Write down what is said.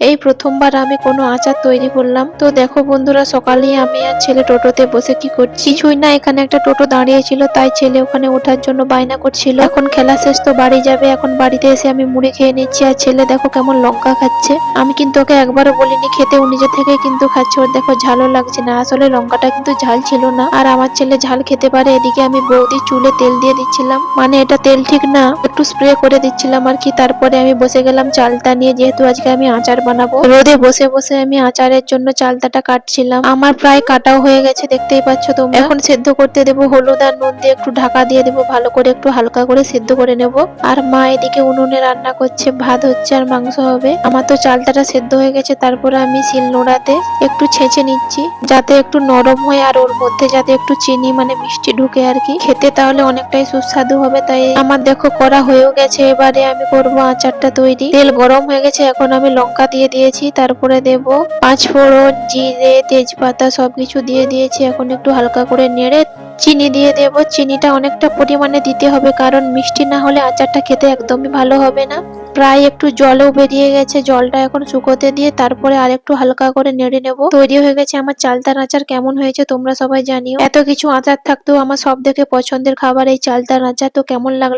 এই প্রথমবার আমি কোনো আচার তৈরি করলাম। তো দেখো বন্ধুরা, সকালেই আমি আর ছেলে টোটোতে বসে কি করছি, কিছুই না, এখানে একটা টোটো দাঁড়িয়ে ছিল, তাই ছেলে ওখানে ওঠার জন্য বায়না করছিল। এখন খেলা শেষ তো বাড়ি যাবে, এখন বাড়িতে এসে আমি মুড়ি খেয়ে নিচ্ছি, আর ছেলে দেখো কেমন লঙ্কা খাচ্ছে। আমি কিন্তু ওকে একবারও বলিনি খেতে, ও নিজে থেকে কিন্তু খাচ্ছে। ওর দেখো ঝালও লাগছে না, আসলে লঙ্কাটা কিন্তু ঝাল ছিল না, আর আমার ছেলে ঝাল খেতে পারে। এদিকে আমি বৌদি চুলে তেল দিয়ে দিচ্ছিলাম, মানে এটা তেল ঠিক না, একটু স্প্রে করে দিচ্ছিলাম আর কি। তারপরে আমি বসে গেলাম চালতা নিয়ে, যেহেতু আজকে আমি আচার বানাবো। রোদে বসে বসে আমি আচারের জন্য চালতাটা কাটছিলাম। আমার প্রায় কাটাও হয়ে গেছে, দেখতেই পাচ্ছ তোমরা। এখন সেদ্ধ করতে দেবো, হলুদ আর নুন দিয়ে একটু ঢাকা দিয়ে দেবো, ভালো করে একটু হালকা করে সেদ্ধ করে নেব। আর মা এদিকে উনুনে রান্না করছে, ভাত হচ্ছে আর মাংস হবে। আমার তো চালতাটা সেদ্ধ হয়ে গেছে, তারপরে আমি শিল নোড়াতে একটু ছেঁচে নিচ্ছি, যাতে একটু নরম হয়, আর ওর মধ্যে যাতে একটু চিনি মানে মিষ্টি ঢুকে আর কি, খেতে তাহলে অনেকটাই সুস্বাদু হবে। তাই আমার দেখো করা হয়েও গেছে, এবারে আমি করব আচারটা তৈরি। তেল গরম হয়ে গেছে, এখন আমি লঙ্কা দিয়ে দিয়েছি, তারপরে দেব পাঁচফোড়ন, জিরে, তেজপাতা সবকিছু দিয়ে দিয়েছি। এখন একটু হালকা করে নেড়ে চিনি দিয়ে দেব। চিনিটা অনেকটা পরিমাণে দিতে হবে, কারণ মিষ্টি না হলে আচারটা খেতে একদমই ভালো হবে না। প্রায় একটু জলও বেরিয়ে গেছে, জলটা এখন শুকোতে দিয়ে তারপরে আর একটু হালকা করে নেড়ে নেব। তৈরি হয়ে গেছে আমার চালতার আচার। কেমন হয়েছে তোমরা সবাই জানিও। এত কিছু আচার থাকতেও আমার সব থেকে পছন্দের খাবার এই চালতার আচার। তো কেমন লাগলো